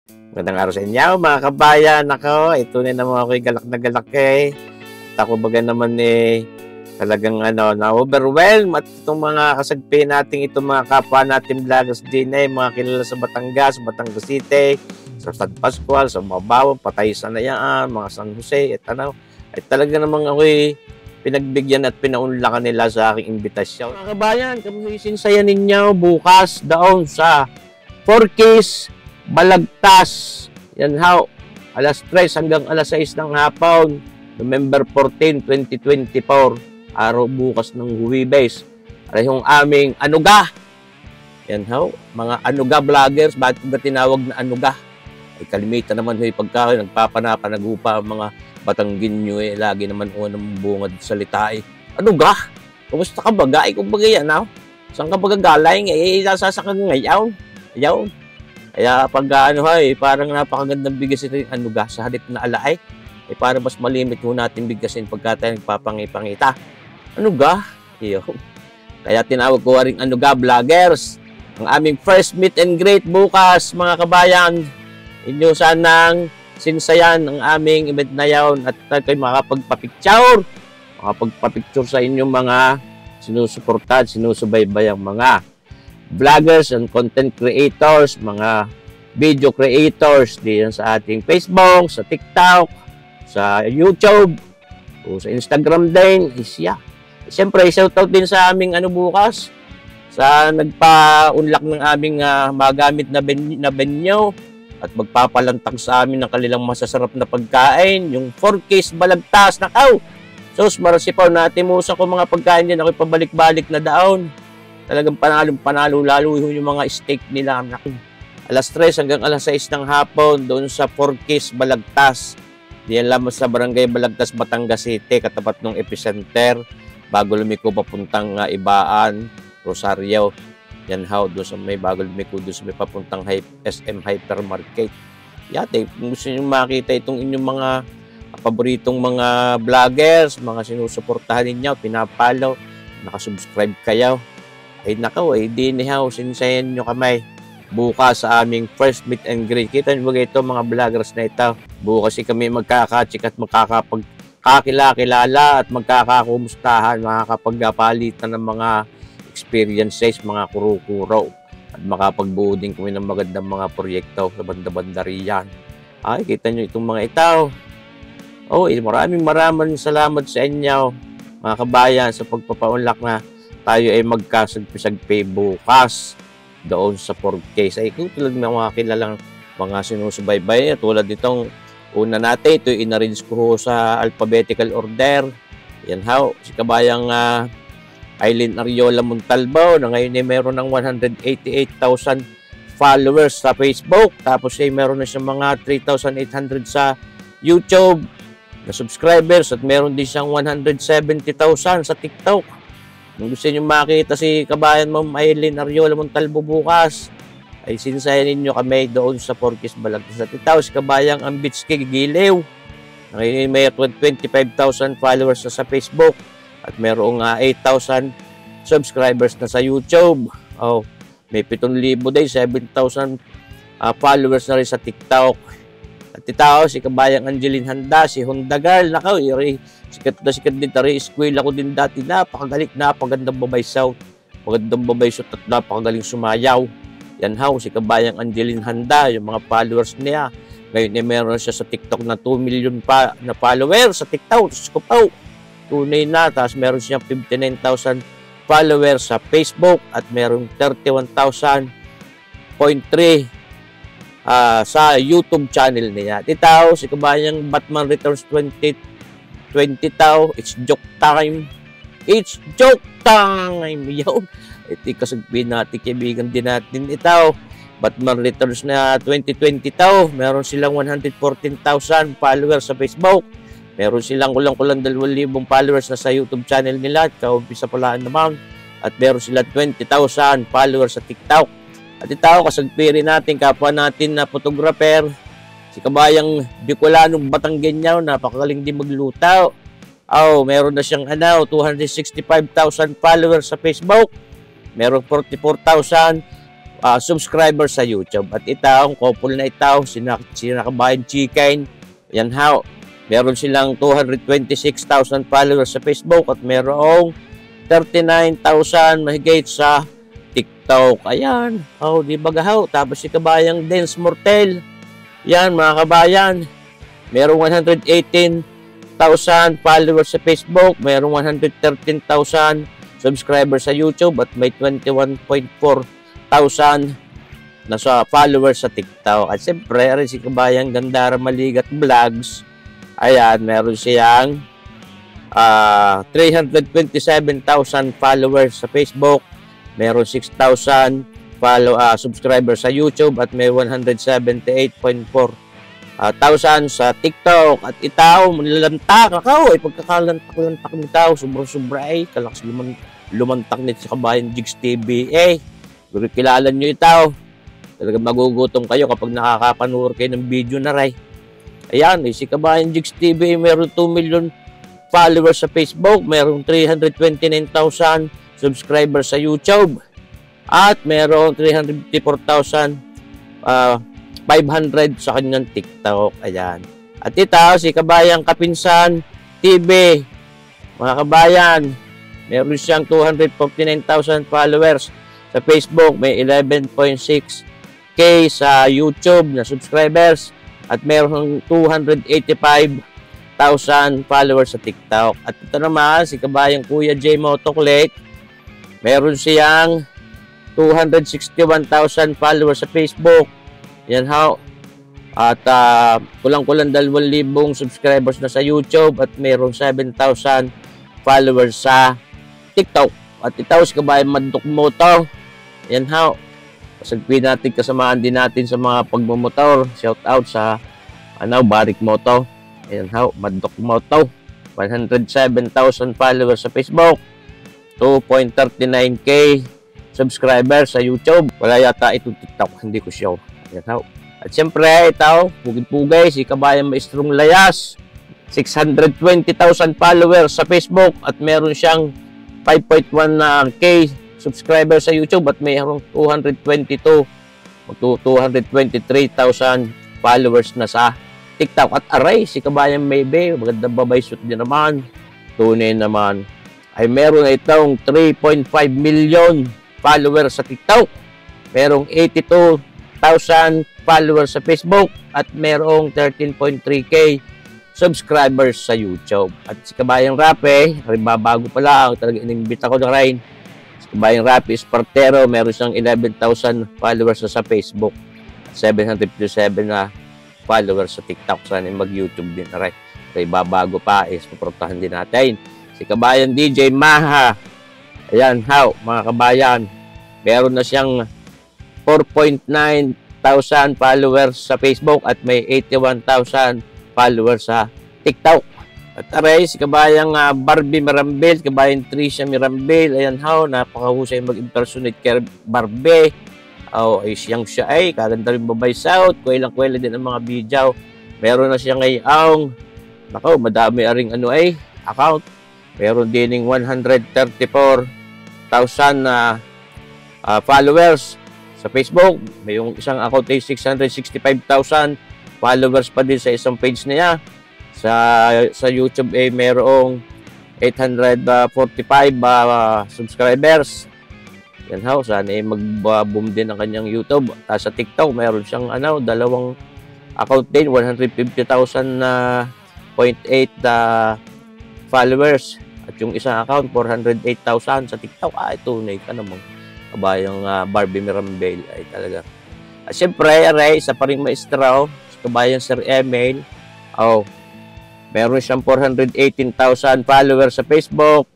Magandang araw sa inyo, mga kabayan. Ako, ito na naman ako'y galak na galak eh. At ako baga naman talagang na-overwhelm at itong mga kasagpi natin, itong mga kapwa natin vloggers din mga kilala sa Batangas, Batangas City, sa San Pascual, sa Mabaw, Patay Sanayaan, mga San Jose, at ay talaga namang ako'y pinagbigyan at pinaunlakan nila sa aking imbitasyon. Mga kabayan, kamuhisin saya ninyo bukas daon sa 4Ks Balagtas. Yan how, alas 3 hanggang alas 6 ng hapon, November 14, 2024, araw bukas ng Huwebes. Ay yung aming anuga. Yan how, mga anuga vloggers, bakit ba tinawag na anuga? Ay kalimitan naman yung pagka nagpapanapanagupa mga Batanggenyo lagi naman unang bungad salita anuga? Kumusta ka baga? Kung bagay yan how? Saan ka baga galing? Sasakang ngayon. Ayaw. Kaya pag parang napakagandang bigasin rin anuga sa halip na alaay, para mas malimit ho natin bigasin pagka tayo nagpapangipangita. Anuga? Iyo. Kaya tinawag ko rin anuga vloggers. Ang aming first meet and greet bukas, mga kabayan. Inyo sanang sinsayan ang aming event na yaon at kayo makapagpapicture. Makapagpapicture sa inyong mga sinusuportad, sinusubaybay ang mga vloggers and content creators, mga video creators diyan sa ating Facebook, sa TikTok, sa YouTube, o sa Instagram din. Siyempre, shoutout din sa aming bukas, sa nagpa-unlock ng aming magamit na venue at magpapalantag sa amin ng kanilang masasarap na pagkain, yung 4Ks Balagtas na sus, marasipaw natin mo sa mga pagkain din, ako'y pabalik-balik na daon. Talagang panalo, lalo yung mga steak nila. Alas 3 hanggang alas 6 ng hapon doon sa 4Ks Balagtas. Diyan lamang sa Barangay Balagtas, Batangas City, katapat ng epicenter. Bago lumiko papuntang Ibaan, Rosario. Yan how, doon sa may bago lumiko, doon sa may papuntang SM Hypermarket. Yate, kung gusto nyo makita itong inyong mga paboritong mga vloggers, mga sinusuportahan ninyo, pinapalo, nakasubscribe kayo. Ay nakaw, di nihaw, sinsayan nyo kamay bukas sa aming first meet and greet. Kita nyo ba ito mga vloggers na ito? Bukas kami magkakachik at makakapagkakilala at magkakakumustahan, makakapagpalitan ng mga experiences, mga kuro-kuro at makapagbuo din kami ng magandang mga proyekto sa banda-banda riyan. Ay, kita nyo itong mga ito. Maraming salamat sa inyo mga kabayan sa pagpapaunlak na tayo ay magkasagpi-sagpi bukas doon sa 4Ks. Ay kung tulad ng mga kilalang mga sinusubaybay, tulad nitong una natin, ito in-arrange ko sa alphabetical order. Yan how, si kabayang Aileen Ariola Montalbao na ngayon ay meron ng 188,000 followers sa Facebook. Tapos ay meron na siyang mga 3,800 sa YouTube na subscribers at meron din siyang 170,000 sa TikTok. Kung gusto nyo makita si kabayan Ma'am Aileen Ariola Montalbao bukas, ay sinsayan ninyo kami doon sa 4Ks Balagtas. At itaw si kabayang Ambitski Giliw. Ngayon may 25,000 followers na sa Facebook at merong 8,000 subscribers na sa YouTube. May 7,000 din, 7,000 followers na rin sa TikTok. At itaw si kabayang Angeline Handa, si Honda Girl, nakaw, sikat din tari, eskwela ko din dati, napakagaling, napagandang babay south, at napakagaling sumayaw. Yan how, si kabayang Angeline Handa, yung mga followers niya, ngayon meron siya sa TikTok na 2 million na followers sa TikTok, tunay na, tapos meron siya 59,000 followers sa Facebook at meron 31,000.3 sa YouTube channel niya. Titaw, si kabayang Batman Returns 2020 tao, it's joke time. It's joke time! Yo! Ito kasagpin natin, kaibigan din natin itaw. Batman Returns na 2020 tao, meron silang 114,000 followers sa Facebook. Meron silang kulang-kulang 2,000 followers na sa YouTube channel nila at kaumpisa pala naman. At meron silang 20,000 followers sa TikTok. At itaw, kasagpiri natin, kapwa natin na photographer, si kabayang Bicolanong Batanggenyo, napakagaling din maglutaw. Meron na siyang 265,000 followers sa Facebook. Meron 44,000 subscribers sa YouTube. At ito, couple na ito, sina Kabayan Chicken, yan how, meron silang 226,000 followers sa Facebook at merong 39,000 mahigit sa TikTok. Ayan, di ba gahaw? Tapos si Kabayang Dance Mortel, yan mga kabayan, merong 118,000 followers sa Facebook, merong 113,000 subscribers sa YouTube at may 21,400 na sa followers sa TikTok. At siyempre, rin si Kabayang Gandara Maligat Vlogs, ayan, meron siyang 327,000 followers sa Facebook, meron 6,000 subscribers sa YouTube at may 178,400 sa TikTok. At itaw, manilantak ako, pagkakalantak nitaw, sobra-sobra kalakas lumantak nito sa Kabayan Jigs TV. Kilala nyo itaw, talagang magugutom kayo kapag nakakapanoorin kayo ng video na ray. Ayan, si Kabayan Jigs TV, meron 2 million followers sa Facebook, meron 329,000 subscribers sa YouTube, at meron 354,500 sa kanyang TikTok. Ayan. At ito, si Kabayang Kapinsan TV, mga kabayan, meron siyang 249,000 followers sa Facebook, may 11.6K sa YouTube na subscribers, at meron 285,000 followers sa TikTok. At ito naman, si Kabayang Kuya J Motoclick, meron siyang 261,000 followers sa Facebook. Yan how. At kulang-kulang 2,000 subscribers na sa YouTube at meron 7,000 followers sa TikTok. At ito, si Kabayang Madok Moto. Yan how. Pasagpin natin, kasamaan din natin sa mga pagmumotor. Shout out sa Barik Moto. Ayan how, Madok Moto. 107,000 followers sa Facebook. 2.39K subscribers sa YouTube. Wala yata itong TikTok, hindi ko show. Ayan how. At siyempre, ito, pugid-pugay, si Kabayang Maestrong Layas. 620,000 followers sa Facebook at meron siyang 5.1K subscribers sa YouTube at mayroong 223,000 followers na sa TikTok. At aray, si Kabayang Maybe, magandang babay shoot din naman. Tunay naman, ay meron itong 3.5 million followers sa TikTok. Merong 82,000 followers sa Facebook at merong 13.3K subscribers sa YouTube. At si Kabayang Rape, bago pa lang, talaga inimbita ko na rin. Kabayang Rapi Espartero, meron siyang 11,000 followers na sa Facebook. 757 na followers sa TikTok. Sana mag-YouTube din na rin. Kaya babago pa, suportahan din natin. Si Kabayang DJ Maha. Ayan, how, mga kabayan. Meron na siyang 4.9,000 followers sa Facebook at may 81,000 followers sa TikTok. At aray, si Kabayang Barbie Mirambil, Kabayang Tricia Mirambil, ayan how, napakahusay mag-impersonate kay Barbie. Ay siyang siya ay, kaganda rin babay south, kwela din ang mga video. Meron na siya ngayong, madami aring account. Meron din 134,000 followers sa Facebook. May yung isang account ay 665,000 followers pa din sa isang page niya. Sa YouTube ay mayroong 845 subscribers. Yan how, sana ay mag-boom din ang kanyang YouTube. Sa TikTok, mayroon siyang dalawang account din, 150,000.8 followers. At yung isang account, 408,000 sa TikTok. Tunay ka namang Kabayang Barbie Mirambel ay talaga. At syempre, aray, isa pa rin maestro, Kabayang Sir Emil. Meron siyang 418,000 followers sa Facebook.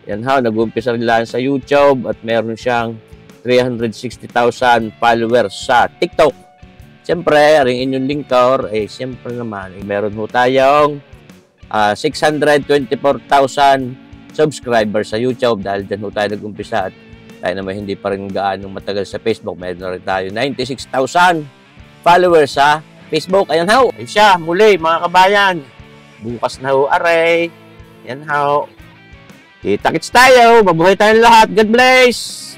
Yan how, nag-umpisa rin lang sa YouTube at meron siyang 360,000 followers sa TikTok. Siyempre, ring inyong linkor, siyempre naman, meron ho tayong 624,000 subscribers sa YouTube dahil dyan ho tayo nag-umpisa at tayo naman hindi pa rin gaano matagal sa Facebook. Meron na rin tayo 96,000 followers sa Facebook. Ayan how, siya, muli mga kabayan. Bukas na ho, aray. Yan ho. Kita-kits tayo. Mabuhay tayong lahat. God bless.